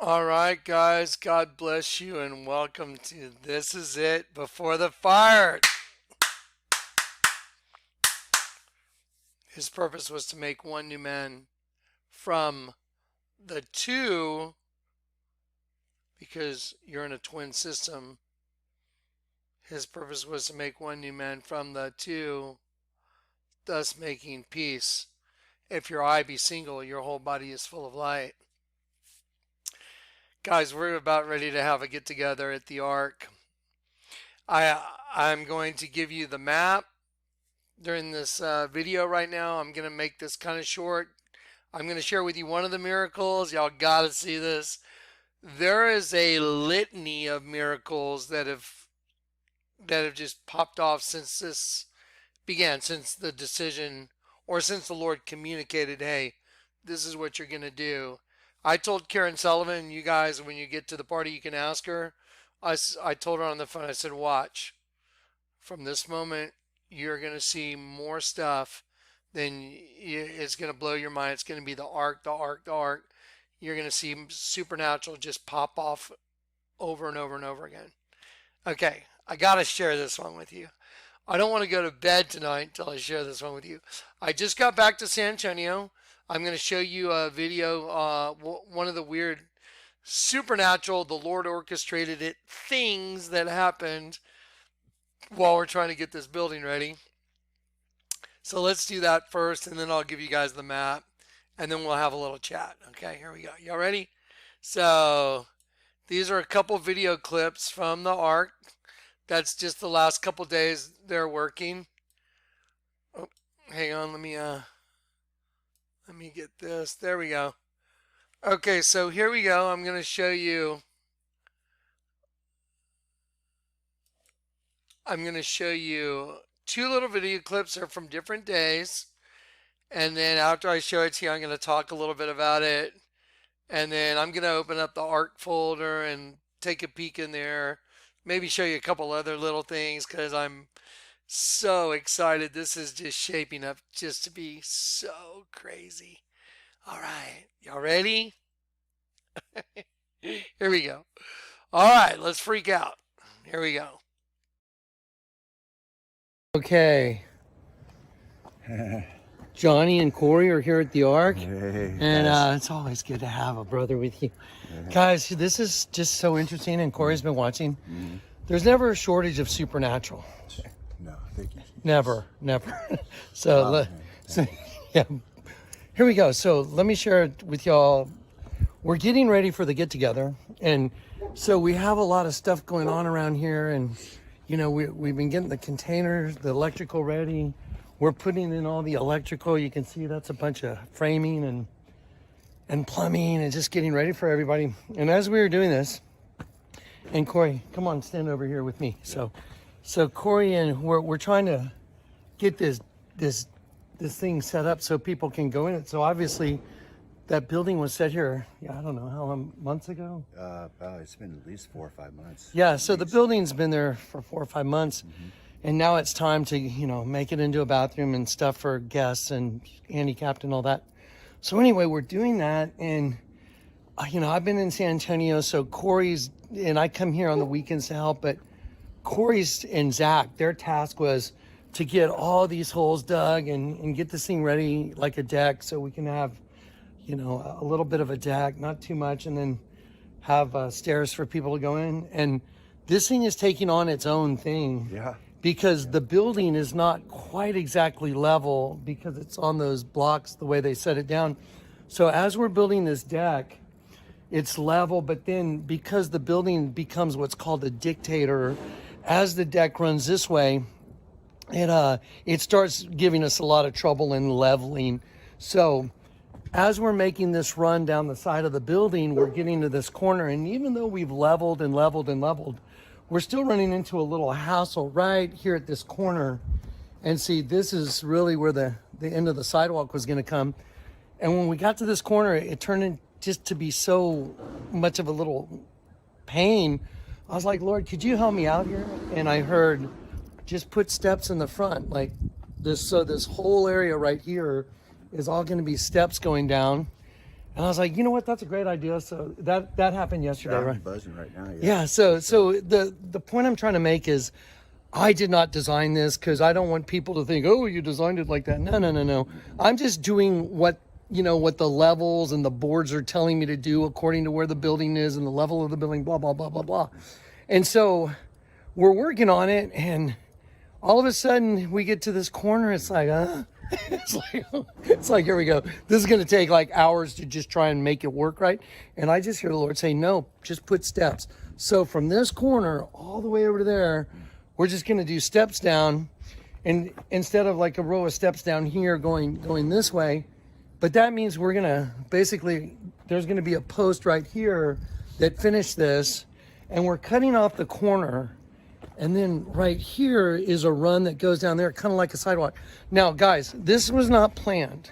All right, guys, God bless you and welcome to This Is It Before the Fire. His purpose was to make one new man from the two, because you're in a twin system. His purpose was to make one new man from the two, thus making peace. If your eye be single, your whole body is full of light. Guys, we're about ready to have a get together at the Ark. I'm going to give you the map during this video right now. I'm going to make this kind of short. I'm going to share with you one of the miracles. Y'all got to see this. There is a litany of miracles that have just popped off since this began, since the decision, or since the Lord communicated, hey, this is what you're going to do. I told Karen Sullivan, you guys, when you get to the party, you can ask her. I told her on the phone, I said, watch. From this moment, you're going to see more stuff than it's going to blow your mind. It's going to be the Ark, the Ark, the Ark. You're going to see supernatural just pop off over and over and over again. Okay, I got to share this one with you. I don't want to go to bed tonight until I share this one with you. I just got back to San Antonio. I'm going to show you a video, one of the weird supernatural, the Lord orchestrated it, things that happened while we're trying to get this building ready. So let's do that first, and then I'll give you guys the map, and then we'll have a little chat. Okay, here we go. Y'all ready? So these are a couple video clips from the Ark. That's just the last couple days they're working. Oh, hang on, let me get this. There we go. Okay, so here we go. I'm going to show you. Two little video clips. They're from different days. And then after I show it to you, I'm going to talk a little bit about it. And then I'm going to open up the Ark folder and take a peek in there. Maybe show you a couple other little things because I'm so excited. This is just shaping up just to be so crazy. All right, y'all ready? Here we go. All right, let's freak out. Here we go. Okay. Johnny and Cory are here at the Ark. Hey, and it's always good to have a brother with you. Guys, this is just so interesting, and Cory's been watching. There's never a shortage of supernatural. No, thank you. Never. So, yeah. Here we go. So let me share it with y'all. We're getting ready for the get together, and so we have a lot of stuff going on around here, and you know we've been getting the containers, the electrical ready. We're putting in all the electrical. You can see that's a bunch of framing and plumbing and just getting ready for everybody. And as we were doing this, and Cory, come on, stand over here with me. So Cory and we're trying to get this thing set up so people can go in it. So obviously that building was set here, I don't know how long, months ago? It's been at least 4 or 5 months. Yeah, so the building's been there for 4 or 5 months. And now it's time to, make it into a bathroom and stuff for guests and handicapped and all that. So anyway, we're doing that. And, I've been in San Antonio. So Cory's, and I come here on the weekends to help. But Cory's and Zach, their task was to get all these holes dug and get this thing ready like a deck so we can have, a little bit of a deck, not too much. And then have stairs for people to go in. And this thing is taking on its own thing. Yeah. Because the building is not quite exactly level because it's on those blocks the way they set it down. So as we're building this deck, it's level, but then because the building becomes what's called a dictator, as the deck runs this way, it starts giving us a lot of trouble in leveling. So as we're making this run down the side of the building, we're getting to this corner, and even though we've leveled and leveled and leveled, we're still running into a little hassle right here at this corner. And see, this is really where the end of the sidewalk was gonna come. And when we got to this corner, it turned in just to be so much of a little pain. I was like, Lord, could you help me out here? And I heard, just put steps in the front like this. So this whole area right here is all gonna be steps going down. And I was like, you know what? That's a great idea. So that happened yesterday, I'm right? buzzing right now. Yeah. So the point I'm trying to make is, I did not design this because I don't want people to think, oh, you designed it like that. No. I'm just doing what what the levels and the boards are telling me to do according to where the building is and the level of the building. Blah blah blah blah blah. And so we're working on it, and all of a sudden we get to this corner. It's like, it's like, here we go. This is going to take like hours to just try and make it work right. And I just hear the Lord say, no, just put steps. So from this corner all the way over to there, we're just going to do steps down, and instead of like a row of steps down here going this way. But that means we're going to basically, there's going to be a post right here that finished this, and we're cutting off the corner. And then right here is a run that goes down there, kind of like a sidewalk. Now, guys, this was not planned.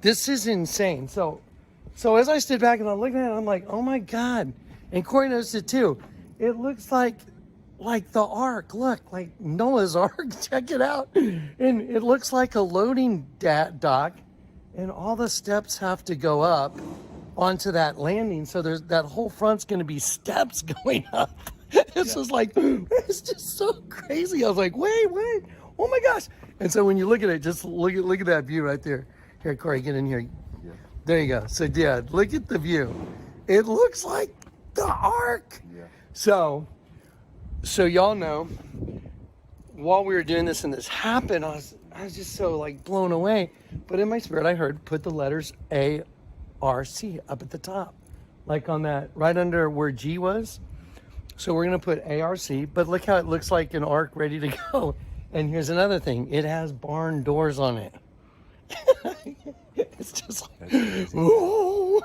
This is insane. So as I stood back and I'm looking at it, I'm like, oh my God. And Cory noticed it too. It looks like the Ark. Look, like Noah's Ark. Check it out. And it looks like a loading dock. And all the steps have to go up onto that landing. So there's that whole front's going to be steps going up. This was like, it's just so crazy. I was like, wait, oh my gosh. And so when you look at it, just look at that view right there. Here, Cory, get in here. Yeah. There you go. So yeah, look at the view. It looks like the Ark. Yeah. So y'all know, while we were doing this and this happened, I was just so like blown away. But in my spirit, I heard put the letters A-R-C up at the top, like on that, right under where G was. So we're going to put ARC, but look how it looks like an Ark ready to go. And here's another thing. It has barn doors on it. It's just like, ooh.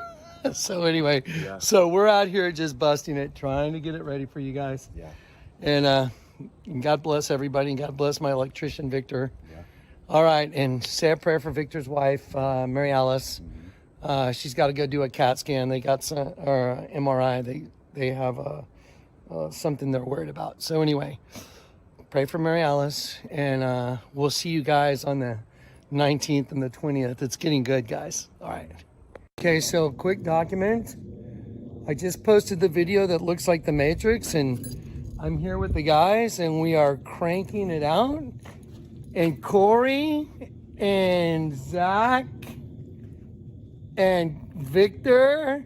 So anyway, so we're out here just busting it, trying to get it ready for you guys. Yeah. And God bless everybody, and God bless my electrician, Victor. Yeah. All right, and say a prayer for Victor's wife, Mary Alice. She's got to go do a CAT scan. They got some, or MRI. They have something they're worried about. So anyway, pray for Mary Alice, and we'll see you guys on the 19th and the 20th. It's getting good, guys. All right. Okay, so quick document. I just posted the video that looks like the Matrix, and I'm here with the guys, and we are cranking it out. And Cory and Zach and Victor.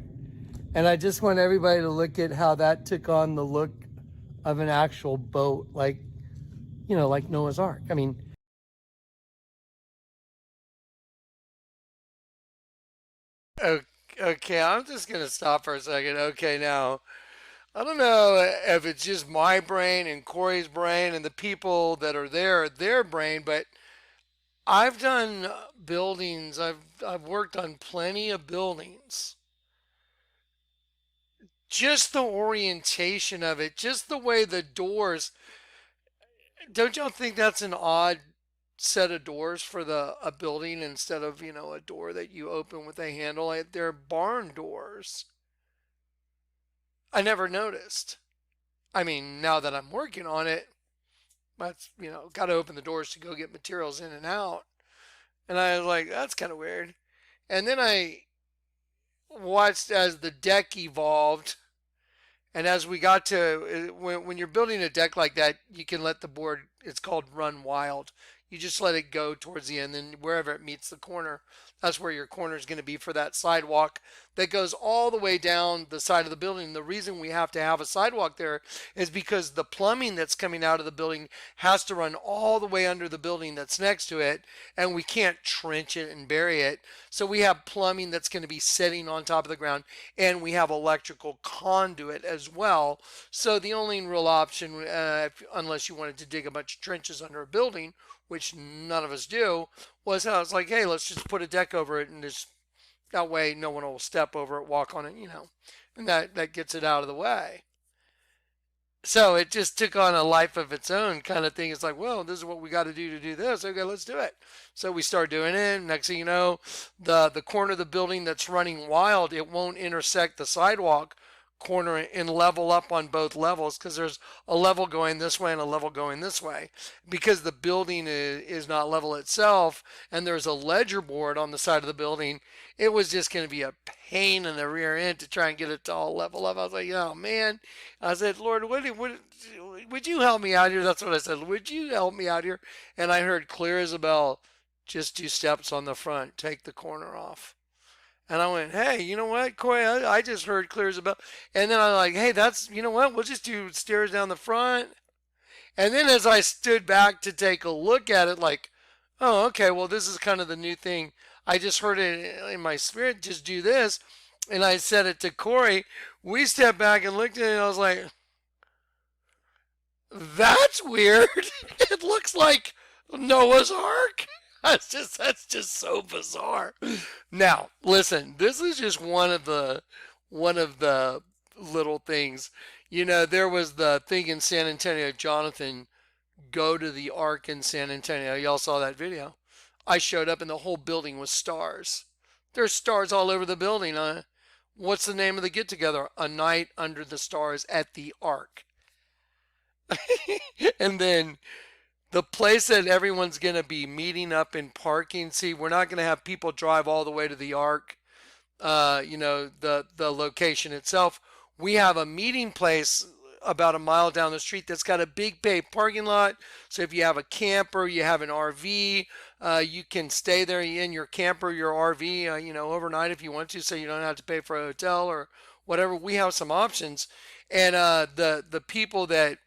And I just want everybody to look at how that took on the look of an actual boat, like, like Noah's Ark. I mean, Okay, I'm just going to stop for a second. Okay, now, I don't know if it's just my brain and Cory's brain and the people that are there, their brain, but I've done buildings, I've worked on plenty of buildings. Just the orientation of it, just the way the doors, don't y'all think that's an odd set of doors for a building instead of, a door that you open with a handle? They're barn doors. I never noticed. I mean, now that I'm working on it, that's, got to open the doors to go get materials in and out. And I was like, that's kind of weird. And then I watched as the deck evolved. And as we got to, when you're building a deck like that, you can let the board, it's called run wild. You just let it go towards the end, and wherever it meets the corner, that's where your corner is going to be for that sidewalk that goes all the way down the side of the building. The reason we have to have a sidewalk there is because the plumbing that's coming out of the building has to run all the way under the building that's next to it, and we can't trench it and bury it. So we have plumbing that's going to be sitting on top of the ground, and we have electrical conduit as well. So the only real option, unless you wanted to dig a bunch of trenches under a building, which none of us do, was I was like, hey, let's just put a deck over it, and just that way no one will step over it, walk on it, and that gets it out of the way. So it just took on a life of its own kind of thing. It's like, well, this is what we got to do this. Okay, let's do it. So we start doing it. Next thing you know, the corner of the building that's running wild, it won't intersect the sidewalk corner and level up on both levels, because there's a level going this way and a level going this way, because the building is not level itself, and there's a ledger board on the side of the building. It was just going to be a pain in the rear end to try and get it to all level up. I was like, oh man. I said, Lord, would you help me out here? That's what I said. Would you help me out here? And I heard clear as a bell, just 2 steps on the front, take the corner off. And I went, hey, you know what, Cory? I just heard clear as a bell. And then I'm like, hey, you know what? We'll just do stairs down the front. And then as I stood back to take a look at it, like, oh, okay, well, this is kind of the new thing. I just heard it in my spirit, just do this. And I said it to Cory. We stepped back and looked at it, and I was like, that's weird. It looks like Noah's Ark. That's just so bizarre. Now, listen, this is just one of the little things. You know, there was the thing in San Antonio, Jonathan, go to the Ark in San Antonio. Y'all saw that video. I showed up and the whole building was stars. There's stars all over the building. What's the name of the get together? A night under the stars at the Ark. And then the place that everyone's going to be meeting up in parking. See, we're not going to have people drive all the way to the Ark, the location itself. We have a meeting place about a mile down the street that's got a big paved parking lot. So if you have a camper, you have an RV, you can stay there in your camper, your RV, overnight if you want to, so you don't have to pay for a hotel or whatever. We have some options. And the people that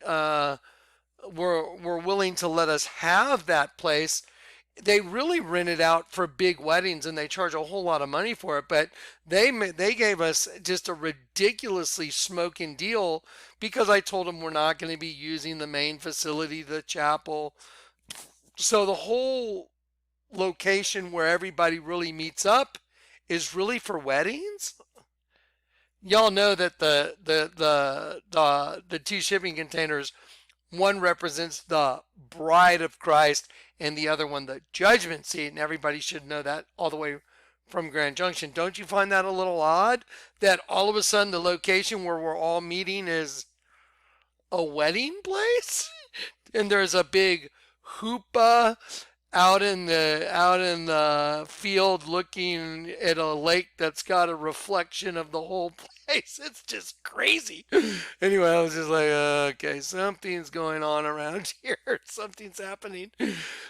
were willing to let us have that place, they really rent it out for big weddings, and they charge a whole lot of money for it. But they gave us just a ridiculously smoking deal, because I told them we're not going to be using the main facility, the chapel. So the whole location where everybody really meets up is really for weddings. Y'all know that the two shipping containers, one represents the bride of Christ and the other one the judgment seat, and everybody should know that all the way from Grand Junction. Don't you find that a little odd that all of a sudden the location where we're all meeting is a wedding place? And there's a big hoopah out in the field looking at a lake that's got a reflection of the whole place. It's just crazy. Anyway, I was just like, okay, something's going on around here. Something's happening.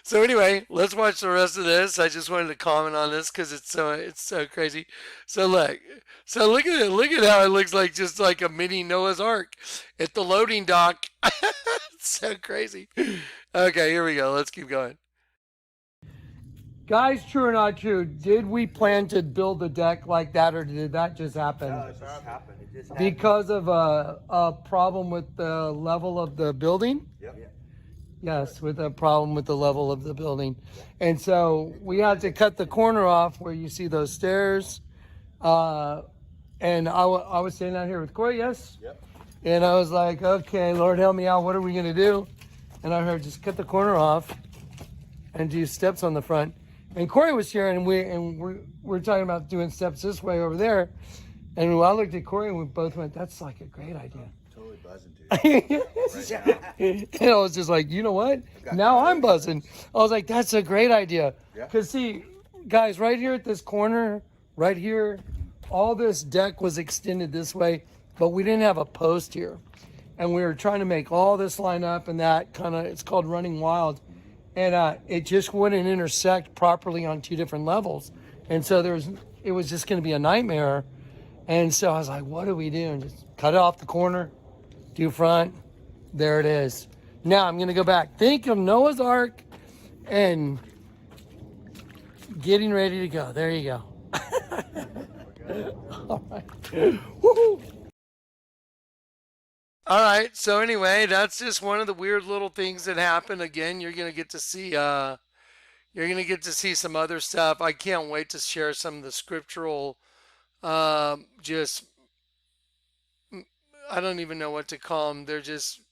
So anyway, let's watch the rest of this. I just wanted to comment on this because it's so crazy. So look at it. Look at how it looks like, just like a mini Noah's Ark at the loading dock. It's so crazy. Okay, here we go. Let's keep going. Guys, true or not true, did we plan to build the deck like that, or did that just happen? No, it just happened. It just happened. Because of a problem with the level of the building? Yep. Yes, with a problem with the level of the building. And so we had to cut the corner off where you see those stairs. And I was standing out here with Cory, yes? Yep. And I was like, okay, Lord, help me out. What are we going to do? And I heard, just cut the corner off and do steps on the front. And Cory was here, and we're talking about doing steps this way over there. And I looked at Cory, and we both went, "That's like a great idea." Totally buzzing, dude. And I was just like, you know what? Now I'm buzzing. I was like, that's a great idea. Because see, guys, right here at this corner, right here, all this deck was extended this way, but we didn't have a post here. And we were trying to make all this line up, and that kind of, it's called running wild. And it just wouldn't intersect properly on two different levels. And so it was just going to be a nightmare. And so I was like, what do we do? And just cut it off the corner, do front. There it is. Now I'm going to go back. Think of Noah's Ark and getting ready to go. There you go. All right. Woo-hoo. All right. So anyway, that's just one of the weird little things that happen. Again, you're gonna get to see some other stuff. I can't wait to share some of the scriptural, just I don't even know what to call them. They're just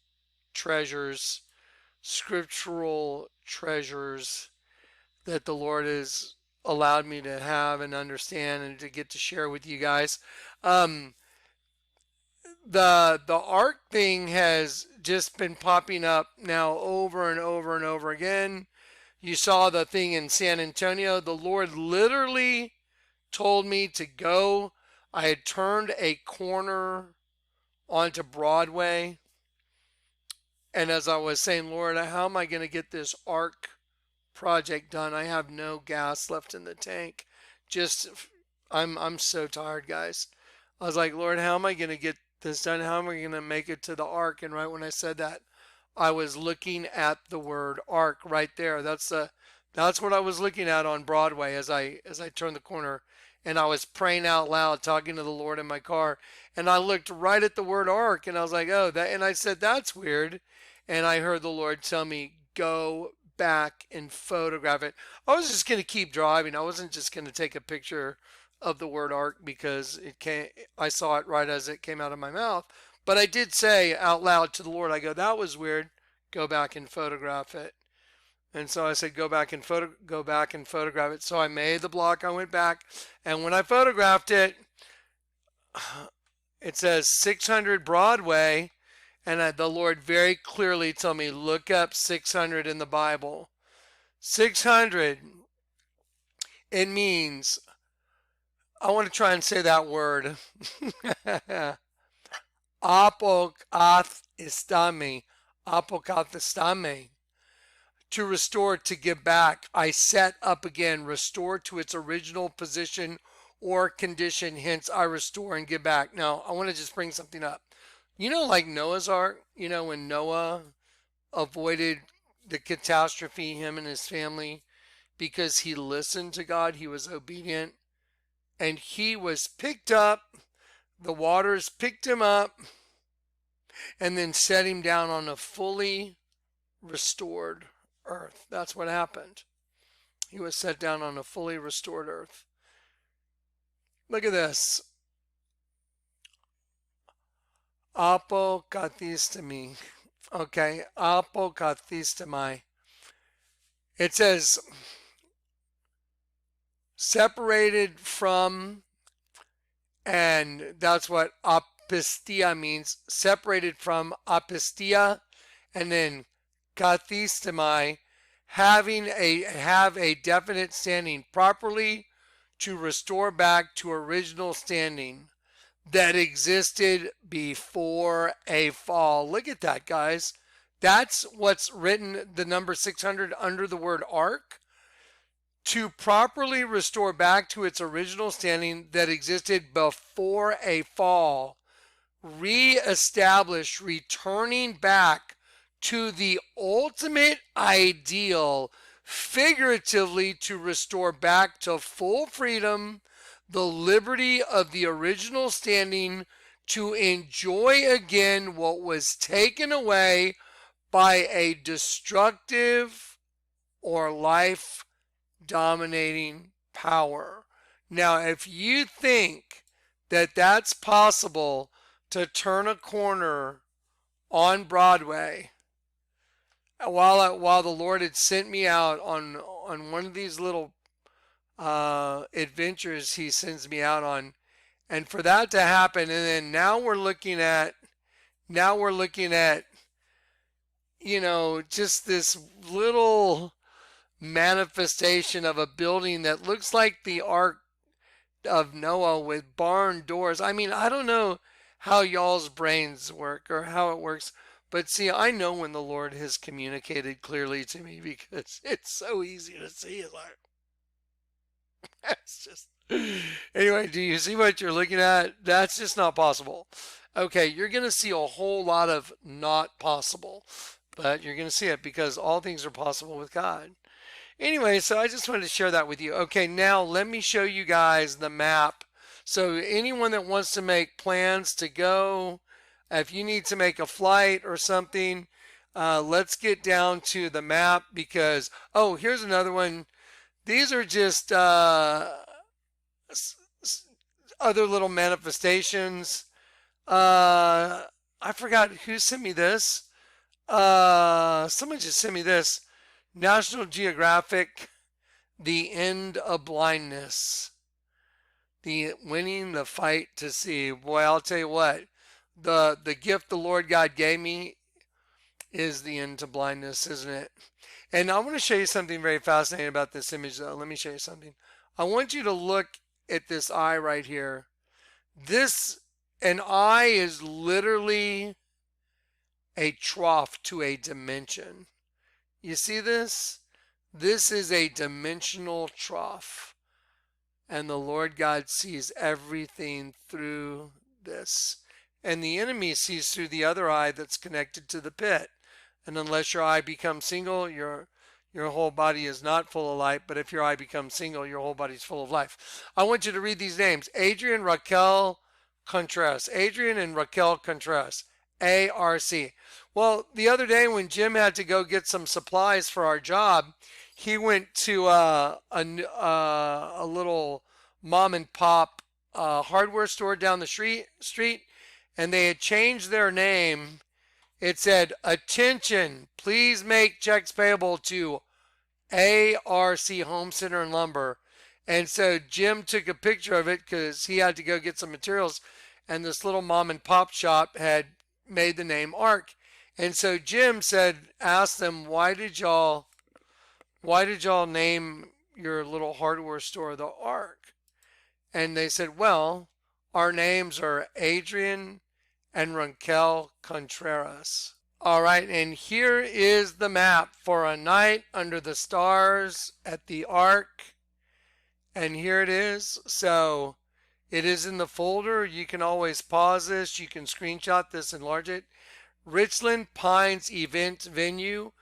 treasures, scriptural treasures that the Lord has allowed me to have and understand and to get to share with you guys. the ark thing has just been popping up now over and over and over again. You saw the thing in San Antonio. The Lord literally told me to go. I had turned a corner onto Broadway. And as I was saying, Lord, how am I going to get this ark project done? I have no gas left in the tank. Just I'm so tired, guys. I was like, Lord, how am I going to get this done? How am I going to make it to the ark? And right when I said that, I was looking at the word ark right there. That's what I was looking at on Broadway as I turned the corner, and I was praying out loud, talking to the Lord in my car, and I looked right at the word ark, and I was like, oh, that, and I said, that's weird, and I heard the Lord tell me, go back and photograph it. I was just going to keep driving. I wasn't just going to take a picture of the word ark because I saw it right as it came out of my mouth. But I did say out loud to the Lord, I go, that was weird. Go back and photograph it. And so I said, go back and photograph it. So I made the block. I went back, and when I photographed it, it says 600 Broadway, and the Lord very clearly told me, look up 600 in the Bible. 600, it means, I want to try and say that word. Apokathistame. Apokathistame. To restore, to give back. I set up again, restore to its original position or condition, hence I restore and give back. Now, I want to just bring something up. You know, like Noah's Ark, you know, when Noah avoided the catastrophe, him and his family, because he listened to God, he was obedient, and he was picked up, the waters picked him up, and then set him down on a fully restored earth. That's what happened. He was set down on a fully restored earth. Look at this. Apokathistami. Okay, apokathistami. It says separated from, and that's what apistia means. Separated from, apistia, and then kathistami, have a definite standing, properly to restore back to original standing that existed before a fall. Look at that, guys. That's what's written, the number 600 under the word ark. To properly restore back to its original standing that existed before a fall. Re-establish, returning back to the ultimate ideal, figuratively to restore back to full freedom, the liberty of the original standing, to enjoy again what was taken away by a destructive or life dominating power. Now, if you think that that's possible to turn a corner on Broadway, while the Lord had sent me out on one of these little adventures he sends me out on, and for that to happen, and then now we're looking at you know, just this little manifestation of a building that looks like the Ark of Noah with barn doors. I mean, I don't know how y'all's brains work or how it works, but see, I know when the Lord has communicated clearly to me because it's so easy to see. It's like, that's just, anyway, do you see what you're looking at? That's just not possible. Okay, you're going to see a whole lot of not possible, but you're going to see it because all things are possible with God. Anyway, so I just wanted to share that with you. Okay, now let me show you guys the map. So anyone that wants to make plans to go, if you need to make a flight or something, let's get down to the map because, oh, here's another one. These are just other little manifestations. I forgot who sent me this. Someone just sent me this. National Geographic, The End of Blindness. The winning the fight to see. Boy, I'll tell you what. the gift the Lord God gave me is the end to blindness, isn't it? And I want to show you something very fascinating about this image, though. Let me show you something. I want you to look at this eye right here. This, an eye is literally a trough to a dimension. You see this? This is a dimensional trough. And the Lord God sees everything through this. And the enemy sees through the other eye that's connected to the pit. And unless your eye becomes single, your whole body is not full of light. But if your eye becomes single, your whole body is full of life. I want you to read these names. Adrian Raquel Contreras. Adrian and Raquel Contreras. ARC. Well, the other day when Jim had to go get some supplies for our job, he went to a little mom and pop hardware store down the street, and they had changed their name. It said, "Attention, please make checks payable to ARC Home Center and Lumber." And so Jim took a picture of it because he had to go get some materials, and this little mom and pop shop had made the name ARC. And so Jim asked them, why did y'all name your little hardware store the ARC? And they said, well, our names are Adrian and Raquel Contreras. All right, and here is the map for a night under the stars at the ARC. And here it is. So it is in the folder. You can always pause this. You can screenshot this, enlarge it. Richland Pines Event Venue.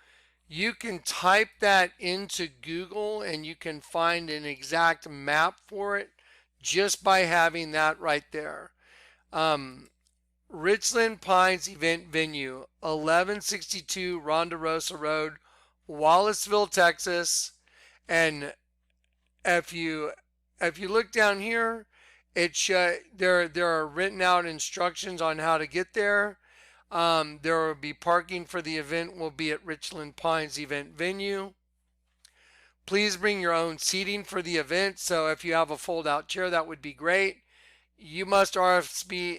You can type that into Google and you can find an exact map for it just by having that right there. Richland Pines Event Venue, 1162 Ronderosa Road, Wallaceville, Texas. And if you look down here, there are written out instructions on how to get there. There will be parking for the event will be at Richland Pines Event Venue. Please bring your own seating for the event. So if you have a fold-out chair, that would be great. You must RSVP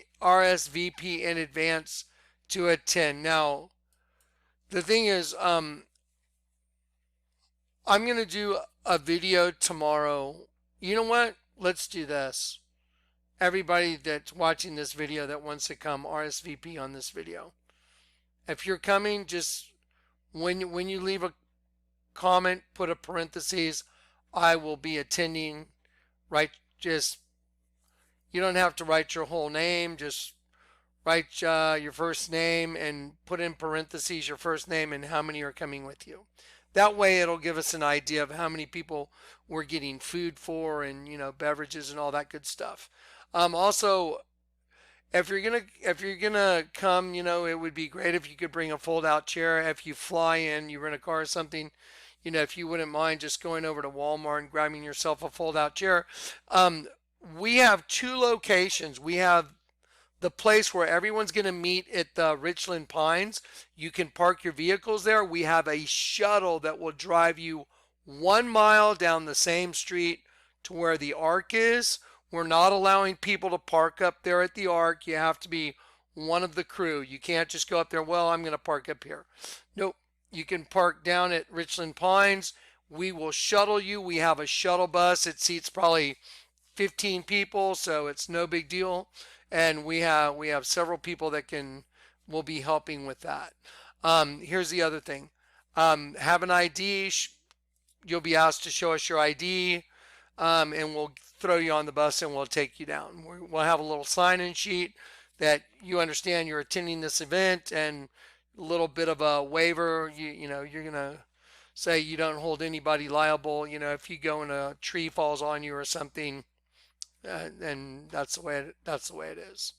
in advance to attend. Now, the thing is, I'm going to do a video tomorrow. You know what? Let's do this. Everybody that's watching this video that wants to come, RSVP on this video. If you're coming, just when you leave a comment, put a parentheses, I will be attending. Right? Just, you don't have to write your whole name. Just write your first name and put in parentheses your first name and how many are coming with you. That way it'll give us an idea of how many people we're getting food for and, beverages and all that good stuff. Also, if you're gonna come, it would be great if you could bring a fold-out chair. If you fly in, you rent a car or something, if you wouldn't mind just going over to Walmart and grabbing yourself a fold-out chair. We have two locations. We have the place where everyone's going to meet at the Richland Pines. You can park your vehicles there. We have a shuttle that will drive you 1 mile down the same street to where the ARC is. We're not allowing people to park up there at the ARC. You have to be one of the crew. You can't just go up there, well, I'm going to park up here. Nope. You can park down at Richland Pines. We will shuttle you. We have a shuttle bus. It seats probably 15 people, so it's no big deal. And we have several people that will be helping with that. Here's the other thing. Have an ID. You'll be asked to show us your ID, and we'll throw you on the bus and we'll take you down. We'll have a little sign-in sheet that you understand you're attending this event, and a little bit of a waiver. You're gonna say you don't hold anybody liable. If you go and a tree falls on you or something, and that's the way it is.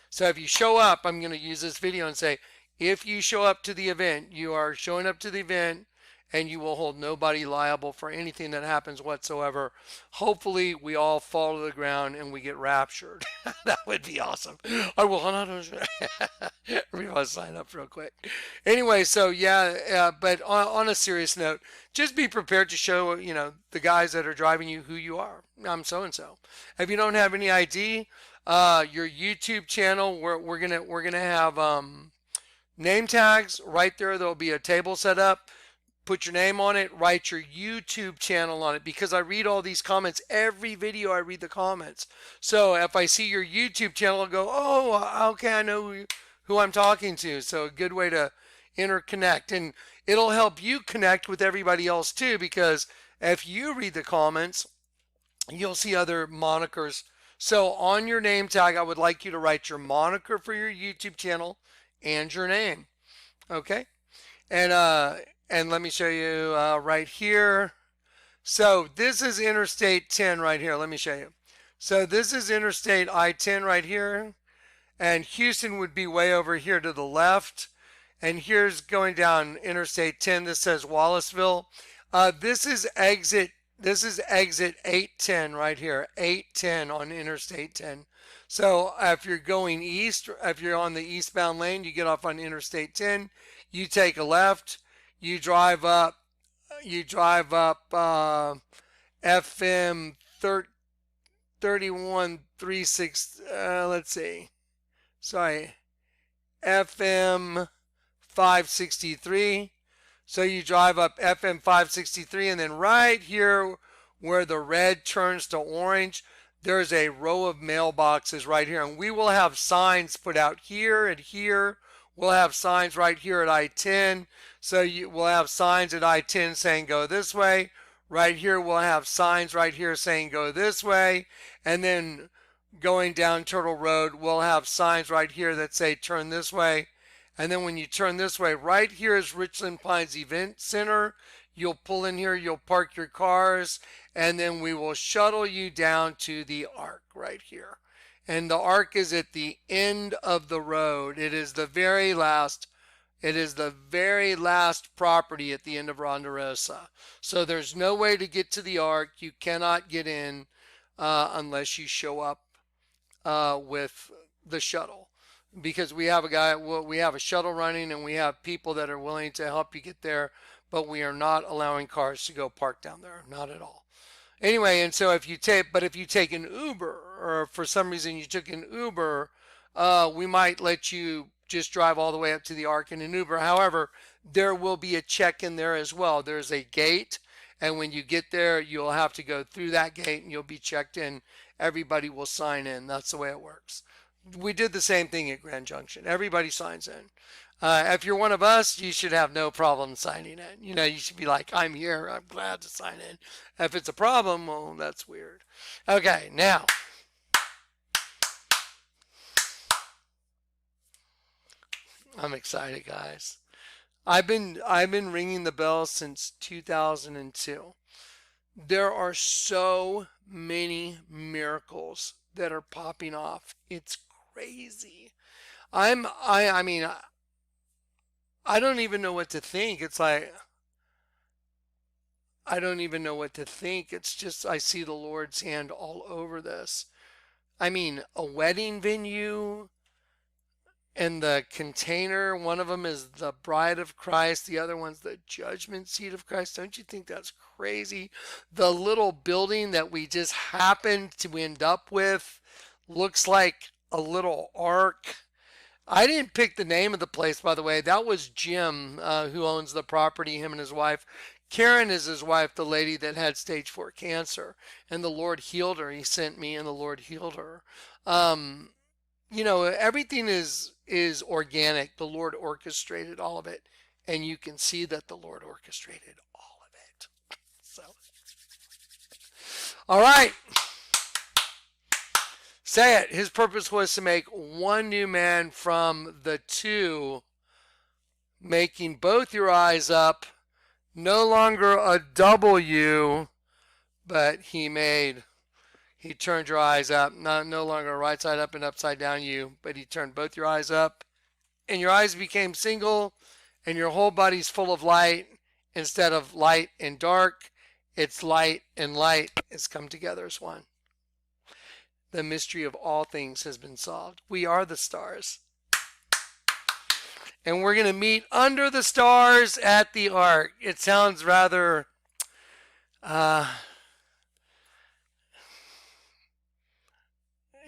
So if you show up, I'm going to use this video and say, if you show up to the event, you are showing up to the event, and you will hold nobody liable for anything that happens whatsoever. Hopefully we all fall to the ground and we get raptured. That would be awesome. I will everybody sign up real quick. Anyway, so but on a serious note, just be prepared to show the guys that are driving you who you are. I'm so and so. If you don't have any ID, your YouTube channel. We're gonna have name tags right there. There'll be a table set up. Put your name on it, write your YouTube channel on it, because I read all these comments. Every video I read the comments. So if I see your YouTube channel, I'll go, oh, okay, I know who I'm talking to. So a good way to interconnect. And it'll help you connect with everybody else too, because if you read the comments, you'll see other monikers. So on your name tag, I would like you to write your moniker for your YouTube channel and your name. Okay? And let me show you right here. So this is Interstate 10 right here. Let me show you. So this is Interstate I-10 right here. And Houston would be way over here to the left. And here's going down Interstate 10. This says Wallaceville. This is exit 810 right here. 810 on Interstate 10. So if you're going east, if you're on the eastbound lane, you get off on Interstate 10. You take a left. You drive up FM 3136, let's see, sorry, FM 563. So you drive up FM 563, and then right here where the red turns to orange, there's a row of mailboxes right here, and we will have signs put out here and here. We'll have signs right here at I-10. So we'll have signs at I-10 saying go this way. Right here we'll have signs right here saying go this way. And then going down Turtle Road, we'll have signs right here that say turn this way. And then when you turn this way, right here is Richland Pines Event Center. You'll pull in here, you'll park your cars, and then we will shuttle you down to the Arc right here. And the Arc is at the end of the road. It is the very last property at the end of Ronderosa. So there's no way to get to the Arc. You cannot get in unless you show up with the shuttle, because we have a shuttle running, and we have people that are willing to help you get there, but we are not allowing cars to go park down there, not at all. Anyway, and so if you take an Uber, or for some reason you took an Uber, we might let you just drive all the way up to the Arc in an Uber. However, there will be a check in there as well. There's a gate, and when you get there, you'll have to go through that gate, and you'll be checked in. Everybody will sign in. That's the way it works. We did the same thing at Grand Junction. Everybody signs in. If you're one of us, you should have no problem signing in. You know, you should be like, I'm here, I'm glad to sign in. If it's a problem, well, that's weird. Okay, now. I'm excited, guys. I've been ringing the bell since 2002. There are so many miracles that are popping off. It's crazy. I mean, I don't even know what to think. It's like, I don't even know what to think. It's just, I see the Lord's hand all over this. I mean, a wedding venue and the container, one of them is the bride of Christ, the other one's the judgment seat of Christ. Don't you think that's crazy? The little building that we just happened to end up with looks like a little ark. I didn't pick the name of the place, by the way. That was Jim, who owns the property, him and his wife. Karen is his wife, the lady that had stage 4 cancer, and the Lord healed her. He sent me, and the Lord healed her. You know, everything is organic. The Lord orchestrated all of it, and you can see that the Lord orchestrated all of it. So, all right. Say it. His purpose was to make one new man from the two, making both your eyes up, no longer a double you, but he turned your eyes up, no longer a right side up and upside down you, but he turned both your eyes up, and your eyes became single, and your whole body's full of light. Instead of light and dark, it's light and light. It's come together as one. The mystery of all things has been solved. We are the stars. And we're going to meet under the stars at the Ark. It sounds rather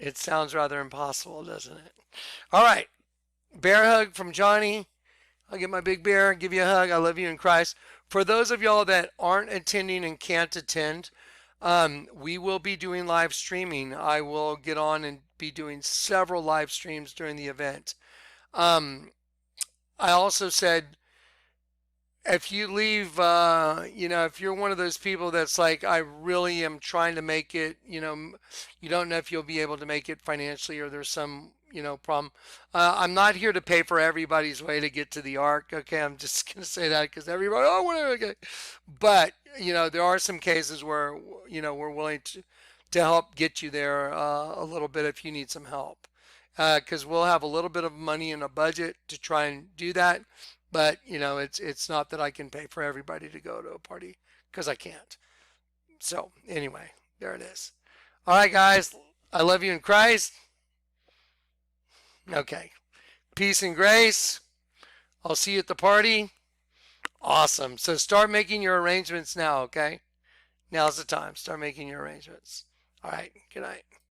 It sounds rather impossible, doesn't it? All right. Bear hug from Johnny. I'll get my big bear, give you a hug. I love you in Christ. For those of y'all that aren't attending and can't attend, we will be doing live streaming. I will get on and be doing several live streams during the event. I also said, if you leave, if you're one of those people that's like, I really am trying to make it, you don't know if you'll be able to make it financially or there's some, problem. I'm not here to pay for everybody's way to get to the ark. Okay. I'm just going to say that because everybody, oh, whatever. Okay. But, there are some cases where, we're willing to help get you there a little bit if you need some help. Because we'll have a little bit of money in a budget to try and do that. But, it's not that I can pay for everybody to go to a party because I can't. So, anyway, there it is. All right, guys. I love you in Christ. Okay. Peace and grace. I'll see you at the party. Awesome. So, start making your arrangements now, okay? Now's the time. Start making your arrangements. All right. Good night.